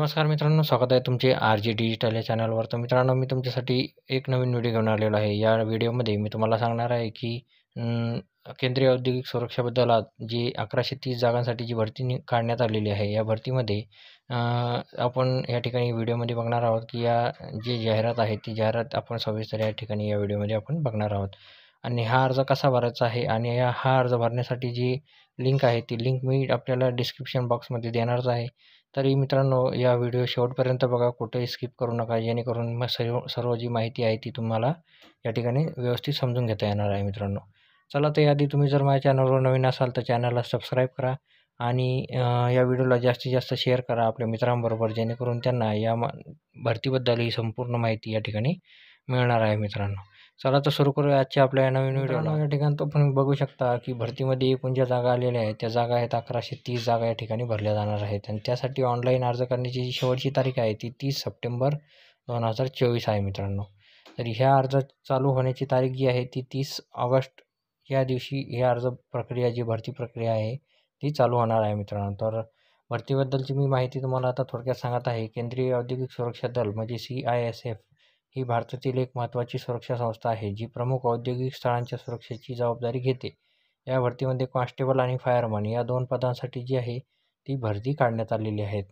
नमस्कार मित्रांनो, स्वागत आहे तुमचे आर जे डिजिटल या चॅनलवर. तर मित्रांनो, मी तुमच्यासाठी एक नवीन व्हिडिओ घेऊन आलेलो आहे. या व्हिडिओमध्ये मी तुम्हाला सांगणार आहे की केंद्रीय औद्योगिक सुरक्षाबद्दल जी 1130 जागांसाठी जी भरती काढण्यात आलेली आहे. या भरतीमध्ये आपण या ठिकाणी व्हिडिओमध्ये बघणार आहोत की या जी जाहिरात आहे ती जाहिरात आपण सविस्तर या ठिकाणी या व्हिडिओमध्ये आपण बघणार आहोत. आणि हा अर्ज कसा भरायचा आहे आणि हा अर्ज भरण्यासाठी जी लिंक आहे ती लिंक मी आपल्याला डिस्क्रिप्शन बॉक्समध्ये देणारच आहे. तरी मित्रांनो, या व्हिडिओ शेवटपर्यंत बघा, कुठेही स्किप करू नका, जेणेकरून मग सर्व सर्व जी माहिती आहे ती तुम्हाला या ठिकाणी व्यवस्थित समजून घेता येणार आहे मित्रांनो. चला, तर याआधी तुम्ही जर माझ्या चॅनलवर नवीन असाल तर चॅनलला सबस्क्राईब करा आणि या व्हिडिओला जास्तीत जास्त शेअर करा आपल्या मित्रांबरोबर, जेणेकरून त्यांना या भरतीबद्दल ही संपूर्ण माहिती या ठिकाणी मिळणार आहे मित्रांनो. चला, तर सुरू करूया आजच्या आपल्या या नवीन व्हिडिओला. या ठिकाणी तुम्ही बघू शकता की भरतीमध्ये एकूण ज्या जागा आलेल्या आहेत त्या जागा आहेत 1130 जागा या ठिकाणी भरल्या जाणार आहेत. आणि त्यासाठी ऑनलाईन अर्ज करण्याची जी शेवटची तारीख आहे ती 30 सप्टेंबर 2024 आहे मित्रांनो. तर ह्या अर्ज चालू होण्याची तारीख जी आहे ती 30 ऑगस्ट या दिवशी ही अर्ज प्रक्रिया, जी भरती प्रक्रिया आहे ती चालू होणार आहे मित्रांनो. तर भरतीबद्दलची मी माहिती तुम्हाला आता थोडक्यात सांगत आहे. केंद्रीय औद्योगिक सुरक्षा दल म्हणजे CISF ही भारतातील एक महत्त्वाची सुरक्षा संस्था आहे जी प्रमुख औद्योगिक स्थळांच्या सुरक्षेची जबाबदारी घेते. या भरतीमध्ये कॉन्स्टेबल आणि फायरमन या 2 पदांसाठी जी आहे ती भरती काढण्यात आलेली आहेत.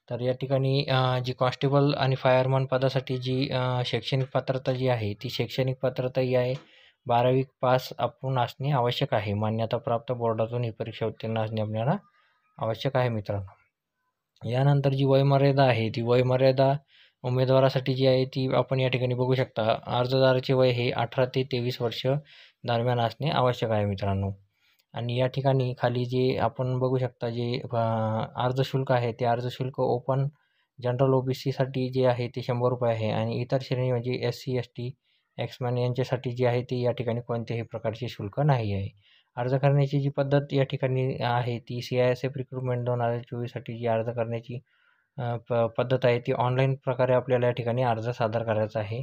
तर या ठिकाणी जी कॉन्स्टेबल आणि फायरमन पदासाठी जी शैक्षणिक पात्रता जी आहे ती शैक्षणिक पात्रता ही आहे 12वी पास आपण असणे आवश्यक आहे. मान्यताप्राप्त बोर्डातून ही परीक्षा उत्तीर्ण असणे आपल्याला आवश्यक आहे मित्रांनो. यानंतर जी वयोमर्यादा आहे ती वयोमर्यादा उमेदवारासाठी जी आहे ती आपण या ठिकाणी बघू शकता. अर्जदाराचे वय हे 18 ते 23 वर्ष दरम्यान असणे आवश्यक आहे मित्रांनो. आणि या ठिकाणी खाली जे आपण बघू शकता जे अर्ज शुल्क आहे ते अर्ज शुल्क ओपन, जनरल OBCसाठी जे आहे ते ₹100 आहे आणि इतर श्रेणी म्हणजे SC ST एक्समॅन यांच्यासाठी जी आहे ती या ठिकाणी कोणत्याही प्रकारचे शुल्क नाही आहे. अर्ज करण्याची जी पद्धत या ठिकाणी आहे ती CISF रिक्रुटमेंट 2024साठी जी अर्ज करण्याची पद्धत आहे ती ऑनलाईन प्रकारे आपल्याला या ठिकाणी अर्ज सादर करायचा आहे.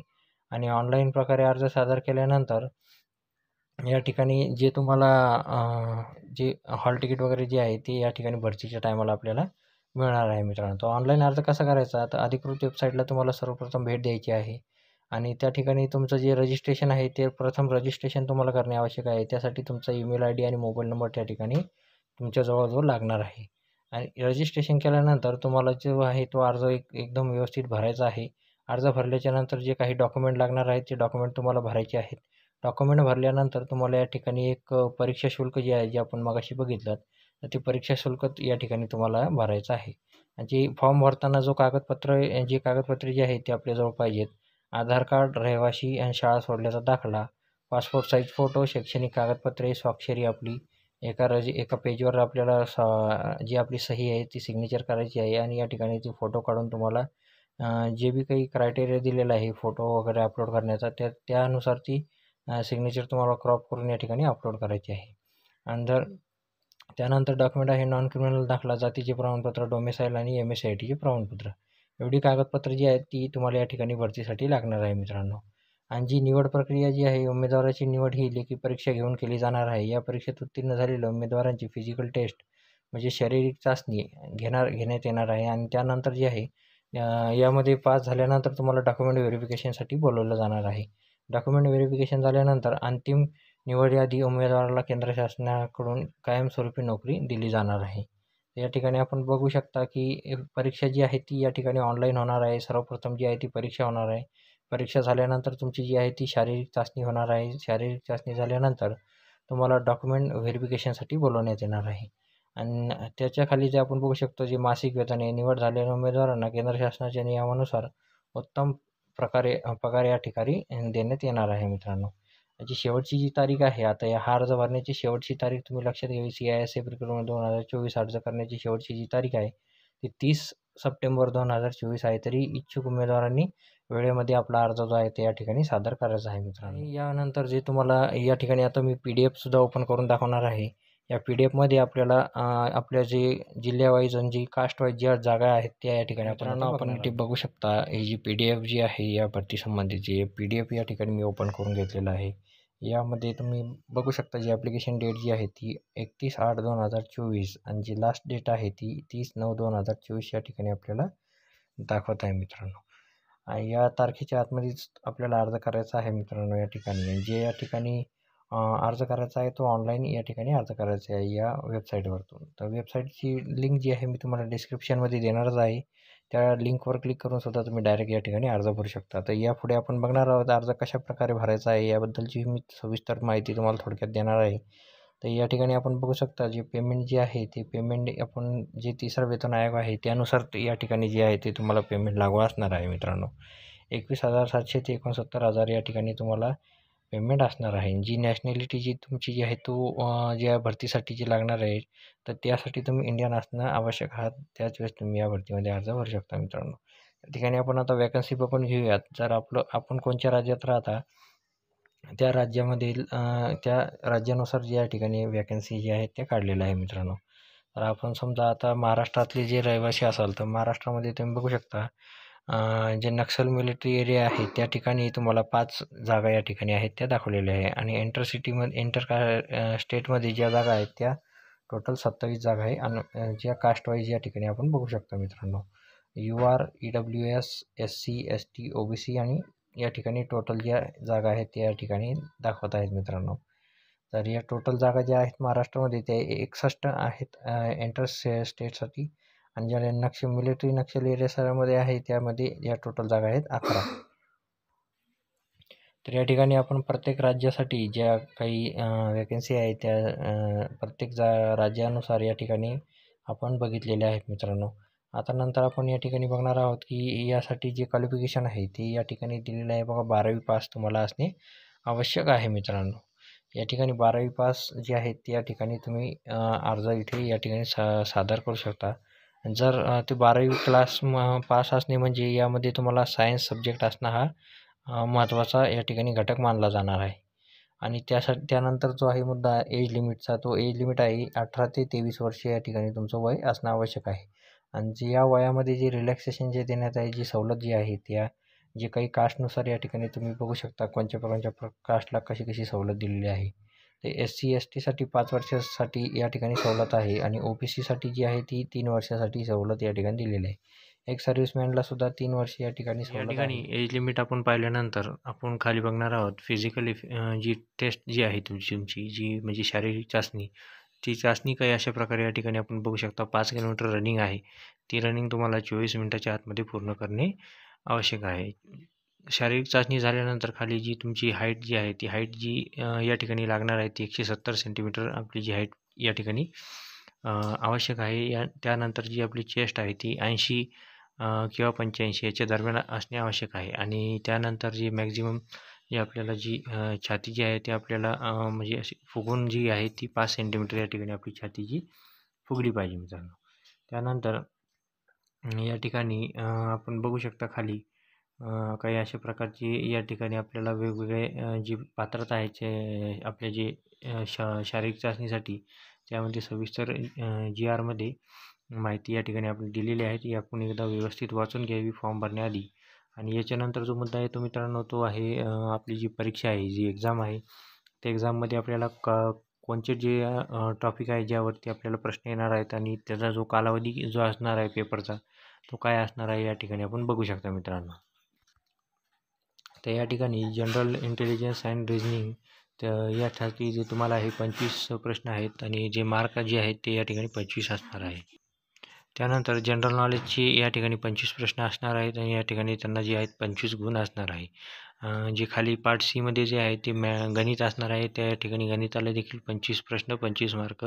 आणि ऑनलाईन प्रकारे अर्ज सादर केल्यानंतर या ठिकाणी जे तुम्हाला जे हॉल तिकीट वगैरे जे आहे ते या ठिकाणी भरतीच्या टायमाला आपल्याला मिळणार आहे मित्रांनो. तर ऑनलाईन अर्ज कसा करायचा, तर अधिकृत वेबसाईटला तुम्हाला सर्वप्रथम भेट द्यायची आहे आणि त्या ठिकाणी तुमचं जे रजिस्ट्रेशन आहे ते प्रथम रजिस्ट्रेशन तुम्हाला करणे आवश्यक आहे. त्यासाठी तुमचा ईमेल ID आणि मोबाईल नंबर त्या ठिकाणी तुमच्या जवळ लागणार आहे. आणि रजिस्ट्रेशन केल्यानंतर तुम्हाला जो आहे तो अर्ज एकदम व्यवस्थित भरायचा आहे. अर्ज भरल्याच्यानंतर जे काही डॉक्युमेंट लागणार आहेत ते डॉक्युमेंट तुम्हाला भरायचे आहेत. डॉक्युमेंट भरल्यानंतर तुम्हाला या ठिकाणी एक परीक्षा शुल्क जे आहे जे आपण मगाशी बघितलं, तर ते परीक्षा शुल्क या ठिकाणी तुम्हाला भरायचं आहे. आणि जे फॉर्म भरताना जी कागदपत्रे जी आहेत ती आपल्याजवळ पाहिजेत. आधार कार्ड, रहिवासी आणि शाळा सोडल्याचा दाखला, पासपोर्ट साईज फोटो, शैक्षणिक कागदपत्रे, स्वाक्षरी आपली एका पेजवर आपल्याला जी आपली सही आहे ती सिग्नेचर करायची आहे. आणि या ठिकाणी ती फोटो काढून तुम्हाला जे बी काही क्रायटेरिया दिलेला आहे फोटो वगैरे अपलोड करण्याचा त्यानुसार ती सिग्नेचर तुम्हाला क्रॉप करून या ठिकाणी अपलोड करायची आहे. आणि त्यानंतर डॉक्युमेंट आहे नॉन क्रिमिनल दाखला, जातीचे प्रमाणपत्र, डोमेसाईल आणि MSITचे प्रमाणपत्र. एवढी कागदपत्र जी आहेत ती तुम्हाला या ठिकाणी भरतीसाठी लागणार आहे मित्रांनो. आणि जी निवड प्रक्रिया जी आहे, उमेदवाराची निवड ही लेखी परीक्षा घेऊन केली जाणार आहे. या परीक्षेत उत्तीर्ण झालेल्या उमेदवारांची फिजिकल टेस्ट म्हणजे शारीरिक चाचणी घेण्यात येणार आहे. आणि त्यानंतर जे आहे यामध्ये पास झाल्यानंतर तुम्हाला डॉक्युमेंट व्हेरिफिकेशनसाठी बोलवलं जाणार आहे. डॉक्युमेंट व्हेरिफिकेशन झाल्यानंतर अंतिम निवड यादी उमेदवाराला केंद्र शासनाकडून कायमस्वरूपी नोकरी दिली जाणार आहे. या ठिकाणी आपण बघू शकता की परीक्षा जी आहे ती या ठिकाणी ऑनलाईन होणार आहे. सर्वप्रथम जी आहे ती परीक्षा होणार आहे. परीक्षा झाल्यानंतर तुमची जी आहे ती शारीरिक चाचणी होणार आहे. शारीरिक चाचणी झाल्यानंतर तुम्हाला डॉक्युमेंट व्हेरिफिकेशनसाठी बोलवण्यात येणार आहे. आणि त्याच्याखाली जे आपण बघू शकतो जे मासिक वेतन आहे, निवड झालेल्या उमेदवारांना केंद्र शासनाच्या नियमानुसार उत्तम प्रकारे पगार या ठिकाणी देण्यात येणार आहे मित्रांनो. याची शेवटची जी तारीख आहे, आता हा अर्ज भरण्याची शेवटची तारीख तुम्ही लक्षात घ्यावी. CISF रिक्रुटमेंट 2024 अर्ज करण्याची शेवटची जी तारीख आहे ती 30 सप्टेंबर 2024 आहे. तरी इच्छुक उमेदवारांनी वेळेमध्ये आपला अर्ज जो आहे ते या ठिकाणी सादर करायचा आहे मित्रांनो. आणि यानंतर जे तुम्हाला या ठिकाणी आता मी PDF सुद्धा ओपन करून दाखवणार आहे. या PDF मध्ये आपल्याला आपल्या जे जिल्ह्यावाईज आणि जी कास्टवाईज ज्या जागा आहेत त्या या ठिकाणी आपण इथे बघू शकता. ही जी PDF जी आहे या भरती संबंधीची PDF या ठिकाणी मी ओपन करून घेतलेलं आहे. यामध्ये तुम्ही बघू शकता जी ॲप्लिकेशन डेट जी आहे ती 31/8/2024 आणि जी लास्ट डेट आहे ती 30/9/2024 या ठिकाणी आपल्याला दाखवत आहे मित्रांनो. या तारखेच्या आतमध्येच आपल्याला अर्ज करायचा आहे मित्रांनो या ठिकाणी. आणि जे या ठिकाणी अर्ज करायचा आहे तो ऑनलाईन या ठिकाणी अर्ज करायचा आहे या वेबसाईटवरतून. तर वेबसाईटची लिंक जी आहे मी तुम्हाला डिस्क्रिप्शनमध्ये देणारच आहे. त्या लिंकवर क्लिक करून सुद्धा तुम्ही डायरेक्ट या ठिकाणी अर्ज भरू शकता. तर यापुढे आपण बघणार आहोत अर्ज कशाप्रकारे भरायचा आहे याबद्दलची मी सविस्तर माहिती तुम्हाला थोडक्यात देणार आहे. तर या ठिकाणी आपण बघू शकता जे पेमेंट जे आहे ते पेमेंट आपण जे तिसरा वेतन आयोग आहे त्यानुसार या ठिकाणी जे आहे ते तुम्हाला पेमेंट लागू असणार आहे मित्रांनो. 21,700 ते 69,000 या ठिकाणी तुम्हाला पेमेंट असणार आहे. जी नॅशनॅलिटी जी तुमची जी आहे तो ज्या भरतीसाठी जी लागणार आहे तर त्यासाठी तुम्ही इंडियन असणं आवश्यक आहात. त्याच वेळेस तुम्ही या भरतीमध्ये अर्ज भरू शकता मित्रांनो. या ठिकाणी आपण आता वॅकन्सी पण घेऊयात. जर आपण कोणत्या राज्यात राहता त्या राज्यामधील त्या राज्यानुसार जे या ठिकाणी वॅकन्सी जी आहेत त्या काढलेल्या आहे मित्रांनो. तर आपण समजा आता महाराष्ट्रातले जे रहिवासी असाल तर महाराष्ट्रामध्ये तुम्ही बघू शकता जे नक्षल मिलिटरी एरिया आहे त्या ठिकाणी तुम्हाला 5 जागा या ठिकाणी आहेत त्या दाखवलेल्या आहे. आणि स्टेटमध्ये ज्या जागा आहेत त्या टोटल 27 जागा आहे. आणि ज्या कास्ट वाईज या ठिकाणी आपण बघू शकता मित्रांनो. UR, EWS, SC, ST, OBC आणि या ठिकाणी टोटल ज्या जागा आहेत त्या या ठिकाणी दाखवत आहेत मित्रांनो. तर या टोटल जागा ज्या आहेत महाराष्ट्रामध्ये त्या 61 आहेत स्टेटसाठी. आणि ज्या मिलिटरी नक्षल एरियामध्ये आहे त्यामध्ये या टोटल जागा आहेत 11. तर या ठिकाणी आपण प्रत्येक राज्यासाठी ज्या काही वॅकन्सी आहेत त्या प्रत्येक राज्यानुसार या ठिकाणी आपण बघितलेल्या आहेत मित्रांनो. आता नंतर आपण या ठिकाणी बघणार आहोत की यासाठी जे क्वालिफिकेशन आहे ते या ठिकाणी दिलेलं आहे बघा. 12वी पास तुम्हाला असणे आवश्यक आहे मित्रांनो. या ठिकाणी 12वी पास जे आहेत ते या ठिकाणी तुम्ही अर्ज इथे या ठिकाणी सादर करू शकता. जर ते 12वी पास असणे म्हणजे यामध्ये तुम्हाला सायन्स सब्जेक्ट असणं हा महत्त्वाचा या ठिकाणी घटक मानला जाणार आहे. आणि त्यानंतर जो आहे मुद्दा एज लिमिटचा, तो एज लिमिट आहे 18 ते 23 वर्ष या ठिकाणी तुमचं वय असणं आवश्यक आहे. आणि जे या वयामध्ये जे रिलॅक्सेशन जे देण्यात आहे, जी सवलत जी आहे त्या जे काही कास्टनुसार या ठिकाणी तुम्ही बघू शकता कोणत्या कास्टला कशी कशी सवलत दिलेली आहे. ते SC STसाठी 5 वर्षासाठी या ठिकाणी सवलत आहे. आणि OBCसाठी जी आहे ती 3 वर्षासाठी सवलत या ठिकाणी दिलेली आहे. एक सर्व्हिसमॅनला सुद्धा 3 वर्ष या ठिकाणी या सवलत ठिकाणी आहे. एज लिमिट आपण पाहिल्यानंतर आपण खाली बघणार आहोत फिजिकली जी टेस्ट जी आहे तुमची जी म्हणजे शारीरिक चाचणी, ती चाचणी काही अशा प्रकारे या ठिकाणी आपण बघू शकता. 5 किलोमीटर रनिंग आहे. ती रनिंग तुम्हाला 24 मिनिटाच्या आतमध्ये पूर्ण करणे आवश्यक आहे. शारीरिक चाचणी झाल्यानंतर खाली जी तुमची हाईट जी आहे ती हाईट जी या ठिकाणी लागणार आहे ती 170 सेंटीमीटर आपली जी हाईट या ठिकाणी आवश्यक आहे. त्यानंतर जी आपली चेस्ट आहे ती 80 किंवा 85 याच्या दरम्यान असणे आवश्यक आहे. आणि त्यानंतर जी मॅक्झिमम जी आपल्याला जी छाती जी आहे ती आपल्याला म्हणजे अशी फुगून जी आहे ती 5 सेंटीमीटर या ठिकाणी आपली छाती जी फुगली पाहिजे मित्रांनो. त्यानंतर या ठिकाणी आपण बघू शकता खाली काही अशा प्रकारची या ठिकाणी आपल्याला वेगवेगळे जी पात्रता आहे आपल्या जे शारीरिक चाचणीसाठी त्यामध्ये सविस्तर GRमध्ये माहिती या ठिकाणी आपण दिलेली आहे. ती आपण एकदा व्यवस्थित वाचून घ्यावी फॉर्म भरण्याआधी. आणि याच्यानंतर जो मुद्दा आहे तो मित्रांनो तो आहे आपली जी परीक्षा आहे, जी एक्झाम आहे, त्या एक्झाममध्ये आपल्याला कोणते जे टॉपिक आहे ज्यावरती आपल्याला प्रश्न येणार आहेत आणि त्याचा जो कालावधी जो असणार आहे पेपरचा तो काय असणार आहे या ठिकाणी आपण बघू शकता मित्रांनो. तर या ठिकाणी जनरल इंटेलिजन्स अँड रिझनिंग तर यासाठी जे तुम्हाला हे 25 प्रश्न आहेत आणि जे मार्क जे आहेत ते या ठिकाणी 25 असणार आहे. त्यानंतर जनरल नॉलेजची या ठिकाणी 25 प्रश्न असणार आहेत आणि या ठिकाणी त्यांना जे आहेत 25 गुण असणार आहे. जे खाली पार्ट सीमध्ये जे आहे ते गणित असणार आहे. त्या ठिकाणी गणिताला देखील 25 प्रश्न 25 मार्क.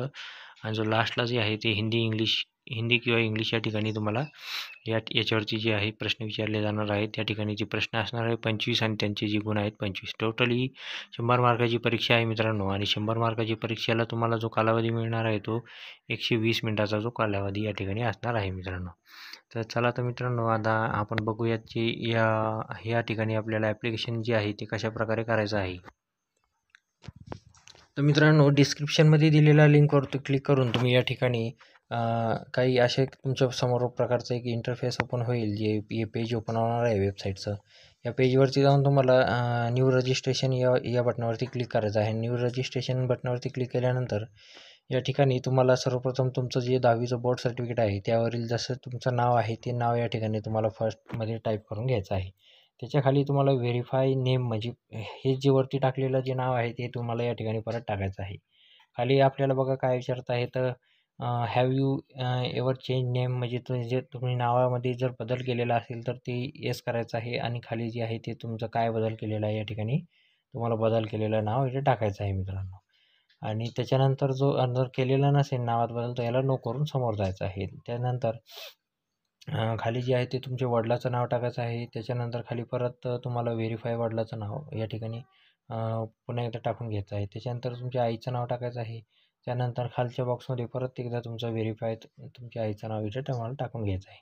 आणि जो लास्टला जे आहे ते हिंदी किंवा इंग्लिश या ठिकाणी तुम्हाला याच्यावरती जे आहे प्रश्न विचारले जाणार आहेत. त्या ठिकाणी जे प्रश्न असणार आहे 25 आणि त्यांचे जे गुण आहेत 25. टोटली 100 मार्काची परीक्षा आहे मित्रांनो. आणि 100 मार्काची परीक्षेला तुम्हाला जो कालावधी मिळणार आहे तो 120 मिनिटाचा जो कालावधी या ठिकाणी असणार आहे मित्रांनो. तर चला तर मित्रांनो आता आपण बघूयात की या ठिकाणी आपल्याला ॲप्लिकेशन जे आहे ते कशाप्रकारे करायचं आहे. तर मित्रांनो डिस्क्रिप्शनमध्ये दिलेल्या लिंकवरती क्लिक करून तुम्ही या ठिकाणी काही असे तुमच्या समोर प्रकारचं एक इंटरफेस ओपन होईल जे पेज ओपन होणार आहे वेबसाईटचं. या पेजवरती जाऊन तुम्हाला न्यू रजिस्ट्रेशन या बटनावरती क्लिक करायचं आहे. न्यू रजिस्ट्रेशन बटनावरती क्लिक केल्यानंतर या ठिकाणी तुम्हाला सर्वप्रथम तुमचं जे 10वीचं बोर्ड सर्टिफिकेट आहे त्यावरील जसं तुमचं नाव आहे ते नाव या ठिकाणी तुम्हाला फर्स्टमध्ये टाईप करून घ्यायचं आहे. त्याच्या खाली तुम्हाला व्हेरीफाय नेम म्हणजे हे जे वरती टाकलेलं जे नाव आहे ते तुम्हाला या ठिकाणी परत टाकायचं आहे. खाली आपल्याला बघा काय विचारत आहे तर have you ever change name म्हणजे जे तुम्ही नावामध्ये जर बदल केलेला असेल तर ते येस करायचं आहे आणि खाली जे आहे ते तुमचं काय बदल केलेला आहे या ठिकाणी तुम्हाला बदल केलेलं नाव इथे टाकायचं आहे मित्रांनो. आणि त्याच्यानंतर जो जर केलेला नसेल नावात बदल तर याला नो करून समोर जायचं आहे. त्यानंतर खाली जे आहे ते तुमच्या वडिलाचं नाव टाकायचं आहे. त्याच्यानंतर खाली परत तुम्हाला व्हेरीफाय वडिलाचं नाव या ठिकाणी पुन्हा एकदा टाकून घ्यायचं आहे. त्याच्यानंतर तुमच्या आईचं नाव टाकायचं आहे. त्यानंतर खालच्या बॉक्समध्ये परत एकदा तुमचं व्हेरीफाय तुमच्या आईचं नाव इथे तुम्हाला टाकून घ्यायचं आहे.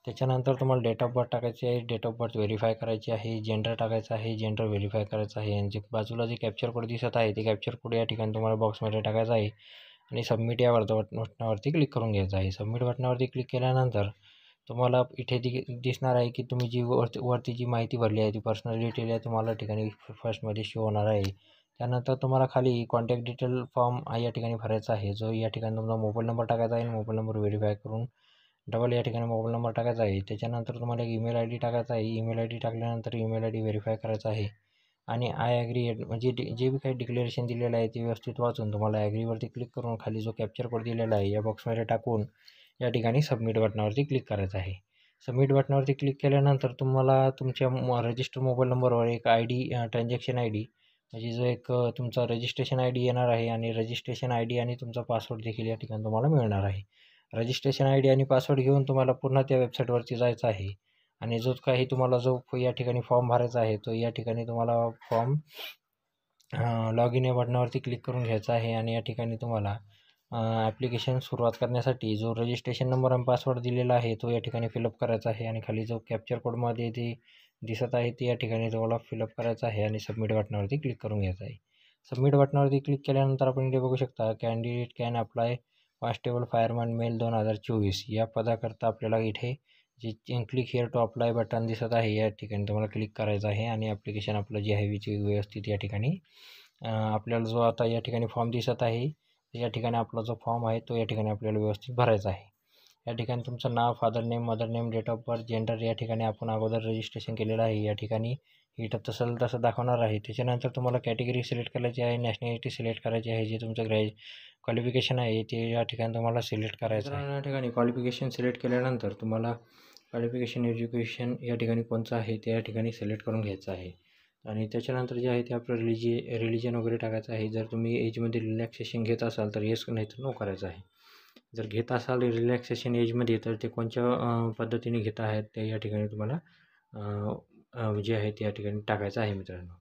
त्याच्यानंतर तुम्हाला डेट ऑफ बर्थ टाकायची आहे. डेट ऑफ बर्थ व्हेरीफाय करायची आहे. जेंडर टाकायचं आहे. जेंडर व्हेरीफाय करायचं आहे. आणि जे बाजूला जे कॅप्चर कोड दिसत आहे ते कॅप्चर कोड या ठिकाणी तुम्हाला बॉक्समध्ये टाकायचा आहे आणि सबमिट या बटनावरती क्लिक करून घ्यायचं आहे. सबमिट बटनावरती क्लिक केल्यानंतर तुम्हाला इथे दिसणार आहे की तुम्ही जी वरती जी माहिती भरली आहे ती पर्सनल डिटेल आहे तुम्हाला ठिकाणी फर्स्टमध्ये शो होणार आहे. त्यानंतर तुम्हाला खाली कॉन्टॅक्ट डिटेल फॉर्म या ठिकाणी भरायचा आहे. जो या ठिकाणी तुमचा मोबाईल नंबर टाकायचा आहे. मोबाईल नंबर व्हेरीफाय करून डबल या ठिकाणी मोबाईल नंबर टाकायचा आहे. त्याच्यानंतर तुम्हाला एक ईमेल आय डी टाकायचा आहे. ईमेल आय डी टाकल्यानंतर ईमेल आय डी व्हेरीफाय करायचा आहे आणि आय ॲग्री म्हणजे जे बी काही डिक्लेरेशन दिलेलं आहे ते व्यवस्थित वाचून तुम्हाला ॲग्रीवरती क्लिक करून खाली जो कॅप्चर कोड दिलेला आहे या बॉक्समध्ये टाकून या ठिकाणी सबमिट बटनावरती क्लिक करायचं आहे. सबमिट बटनावरती क्लिक केल्यानंतर तुम्हाला तुमच्या रजिस्टर मोबाईल नंबरवर एक I D transaction I D म्हणजे जो एक तुमचा रजिस्ट्रेशन आय डी येणार आहे आणि रजिस्ट्रेशन आय डी आणि तुमचा पासवर्ड देखील या ठिकाणी तुम्हाला मिळणार आहे. रजिस्ट्रेशन आय डी आणि पासवर्ड घेऊन तुम्हाला पुन्हा त्या वेबसाईटवरती जायचं आहे आणि जो काही तुम्हाला जो या ठिकाणी फॉर्म भरायचा आहे तो या ठिकाणी तुम्हाला फॉर्म लॉग इन या बटनावरती क्लिक करून घ्यायचा आहे आणि या ठिकाणी तुम्हाला ॲप्लिकेशन सुरुवात करण्यासाठी जो रजिस्ट्रेशन नंबर आणि पासवर्ड दिलेला आहे तो या ठिकाणी फिलअप करायचा आहे आणि खाली जो कॅप्चर कोडमध्ये ते दिसत आहे ते या ठिकाणी तुम्हाला फिलअप करायचं आहे आणि सबमिट बटनावरती क्लिक करून घ्यायचं आहे. सबमिट बटनावरती क्लिक केल्यानंतर आपण इथे बघू शकता candidate can apply constable fireman male 2024 या पदाकरता आपल्याला इथे जे click here to apply button दिसत आहे या ठिकाणी तुम्हाला क्लिक करायचं आहे आणि ॲप्लिकेशन आपलं जे आहे ते व्यवस्थित या ठिकाणी आपल्याला जो आता या ठिकाणी फॉर्म दिसत आहे या ठिकाणी आपला जो फॉर्म आहे तो या ठिकाणी आपल्याला व्यवस्थित भरायचा आहे. या ठिकाणी तुमचं नाव, father name, mother name, date of birth, gender या ठिकाणी आपण अगोदर रजिस्ट्रेशन केलेलं आहे या ठिकाणी इथं तसं दाखवणार आहे. त्याच्यानंतर तुम्हाला कॅटेगरी सिलेक्ट करायची आहे, नॅशनॅलिटी सिलेक्ट करायची आहे, जे तुमचं क्वालिफिकेशन आहे ते या ठिकाणी तुम्हाला सिलेक्ट करायचं आहे. या ठिकाणी क्वालिफिकेशन सिलेक्ट केल्यानंतर तुम्हाला क्वालिफिकेशन एज्युकेशन या ठिकाणी कोणचं आहे ते या ठिकाणी सिलेक्ट करून घ्यायचं आहे आणि त्याच्यानंतर जे आहे ते आपलं रिलिजन वगैरे टाकायचं आहे. जर तुम्ही एजमध्ये रिलॅक्सेशन घेत असाल तर येस नाही तर नो करायचं आहे. जर घेत असाल रिलॅक्सेशन एजमध्ये तर ते कोणत्या पद्धतीने घेत आहेत ते या ठिकाणी तुम्हाला जे आहे ते या ठिकाणी टाकायचं आहे मित्रांनो.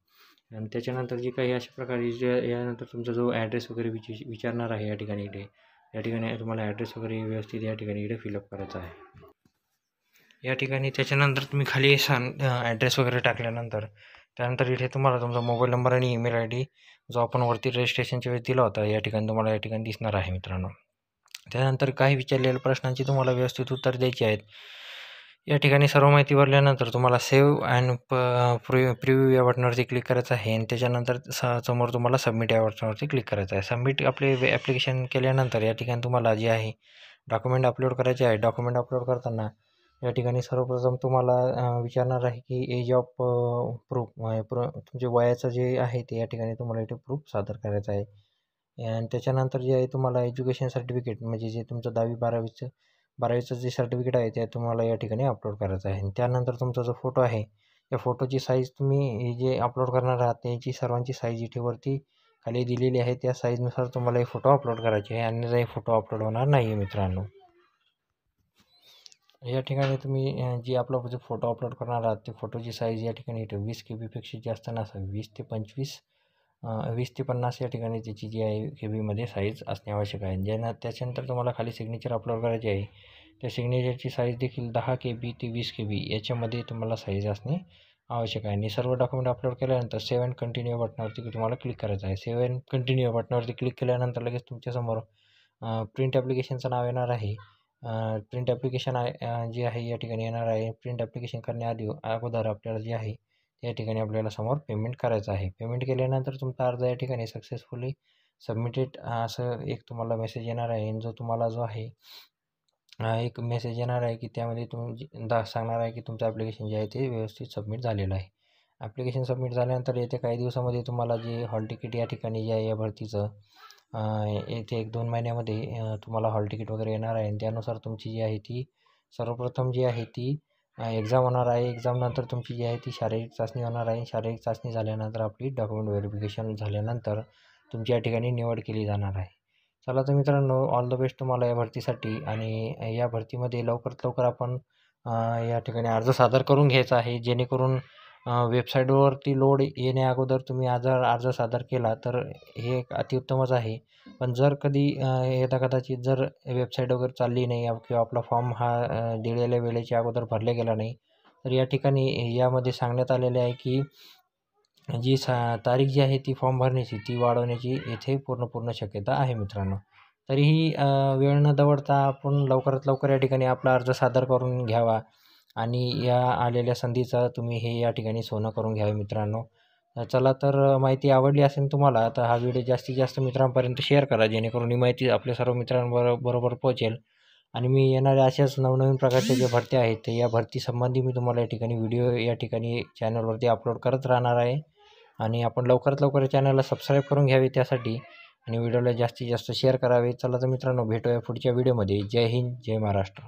आणि त्याच्यानंतर जे काही अशा प्रकारे जे यानंतर तुमचा जो ॲड्रेस वगैरे विचारणार आहे या ठिकाणी इथे या ठिकाणी तुम्हाला ॲड्रेस वगैरे व्यवस्थित या ठिकाणी इथे फिलअप करायचा आहे. या ठिकाणी त्याच्यानंतर तुम्ही खाली ॲड्रेस वगैरे टाकल्यानंतर त्यानंतर इथे तुम्हाला तुमचा मोबाईल नंबर आणि ईमेल आय डी जो आपण वरती रजिस्ट्रेशनच्या वेळेस दिला होता या ठिकाणी तुम्हाला या ठिकाणी दिसणार आहे मित्रांनो. त्यानंतर काही विचारलेल्या प्रश्नांची तुम्हाला व्यवस्थित उत्तर द्यायची आहेत. या ठिकाणी सर्व माहिती भरल्यानंतर तुम्हाला सेव्ह अँड प्रिव्ह्यू या बटनावरती क्लिक करायचं आहे आणि त्याच्यानंतर समोर तुम्हाला सबमिट या बटनावरती क्लिक करायचं आहे. सबमिट आपले ॲप्लिकेशन केल्यानंतर या ठिकाणी तुम्हाला जे आहे डॉक्युमेंट अपलोड करायचे आहे. डॉक्युमेंट अपलोड करताना या ठिकाणी सर्वप्रथम तुम्हाला विचारणार आहे की एज ऑफ प्रूफ तुमचे वयाचं जे आहे ते या ठिकाणी तुम्हाला इथे प्रूफ सादर करायचं आहे. आणि त्याच्यानंतर जे आहे तुम्हाला एज्युकेशन सर्टिफिकेट म्हणजे जे तुमचं 10वी-12वीचं जे सर्टिफिकेट आहे ते तुम्हाला या ठिकाणी अपलोड करायचं आहे. आणि त्यानंतर तुमचा जो फोटो आहे या फोटोची साईज तुम्ही जे अपलोड करणार आहात त्याची सर्वांची साईज इथे वरती खाली दिलेली आहे त्या साईजनुसार तुम्हाला हे फोटो अपलोड करायचे आहे आणि हे फोटो अपलोड होणार नाही आहे मित्रांनो. या ठिकाणी तुम्ही जी आपला जो फोटो अपलोड करणार आहात ते फोटोची साईज या ठिकाणी इथे 20 KB जास्त नसावी. 20 ते 50 या ठिकाणी त्याची जी आहे KB साईज असणे आवश्यक आहे. त्याच्यानंतर तुम्हाला खाली सिग्नेचर अपलोड करायची आहे. त्या सिग्नेचरची साईज देखील 10 KB ते 20 KB याच्यामध्ये तुम्हाला साईज असणे आवश्यक आहे. आणि सर्व डॉक्युमेंट अपलोड केल्यानंतर सेव्ह अँड कंटिन्यू बटनावरती तुम्हाला क्लिक करायचं आहे. सेव्ह अँड कंटिन्यू बटनावरती क्लिक केल्यानंतर लगेच तुमच्यासमोर प्रिंट ॲप्लिकेशनचं नाव येणार आहे. प्रिंट ॲप्लिकेशन जे आहे या ठिकाणी येणार आहे. प्रिंट ॲप्लिकेशन अगोदर आपल्याला जे आहे या ठिकाणी आपल्याला समोर पेमेंट करायचं आहे. पेमेंट केल्यानंतर तुमचा अर्ज या ठिकाणी सक्सेसफुली सबमिटेड असं एक तुम्हाला मेसेज येणार आहे आणि जो आहे एक मेसेज येणार आहे की त्यामध्ये सांगणार आहे की तुमचं ॲप्लिकेशन जे आहे ते व्यवस्थित सबमिट झालेलं आहे. ॲप्लिकेशन सबमिट झाल्यानंतर येत्या काही दिवसामध्ये तुम्हाला जे हॉल तिकीट या ठिकाणी जे आहे या भरतीचं येथे 1-2 महिन्यामध्ये तुम्हाला हॉल तिकीट वगैरे येणार आहे आणि त्यानुसार तुमची जी आहे ती सर्वप्रथम जी आहे ती एक्झाम होणार आहे. एक्झामनंतर तुमची जी आहे ती शारीरिक चाचणी होणार आहे. शारीरिक चाचणी झाल्यानंतर आपली डॉक्युमेंट व्हेरिफिकेशन झाल्यानंतर तुमची या ठिकाणी निवड केली जाणार आहे. चला तर मित्रांनो, ऑल द बेस्ट तुम्हाला या भरतीसाठी आणि या भरतीमध्ये लवकरात लवकर आपण या ठिकाणी अर्ज सादर करून घ्यायचा आहे, जेणेकरून वेबसाईटवरती लोड येण्या अगोदर तुम्ही अर्ज सादर केला तर हे एक अतिउत्तमच आहे. पण जर कधी कदाचित जर वेबसाईट वगैरे चालली नाही किंवा आपला फॉर्म हा दिलेल्या वेळेच्या अगोदर भरला गेला नाही, तर या ठिकाणी यामध्ये सांगण्यात आलेले आहे की जी तारीख जी आहे ती फॉर्म भरण्याची ती वाढवण्याची येथे पूर्ण शक्यता आहे मित्रांनो. तरीही वेळ न दवडता आपण लवकरात लवकर या ठिकाणी आपला अर्ज सादर करून घ्यावा आणि या आलेल्या संधीचा तुम्ही हे या ठिकाणी सोनं करून घ्यावे मित्रांनो. चला तर माहिती आवडली असेल तुम्हाला तर हा व्हिडिओ जास्तीत जास्त मित्रांपर्यंत शेअर करा, जेणेकरून ही माहिती आपल्या सर्व मित्रांबरोबर पोहोचेल आणि मी येणाऱ्या अशाच नवनवीन प्रकारच्या ज्या भरत्या आहेत तर या भरतीसंबंधी मी तुम्हाला या ठिकाणी व्हिडिओ या ठिकाणी चॅनलवरती अपलोड करत राहणार आहे. आणि आपण लवकरात लवकर चॅनलला सबस्क्राईब करून घ्यावे त्यासाठी आणि व्हिडिओला जास्तीत जास्त शेअर करावे. चला तर मित्रांनो, भेटूया पुढच्या व्हिडिओमध्ये. जय हिंद, जय महाराष्ट्र.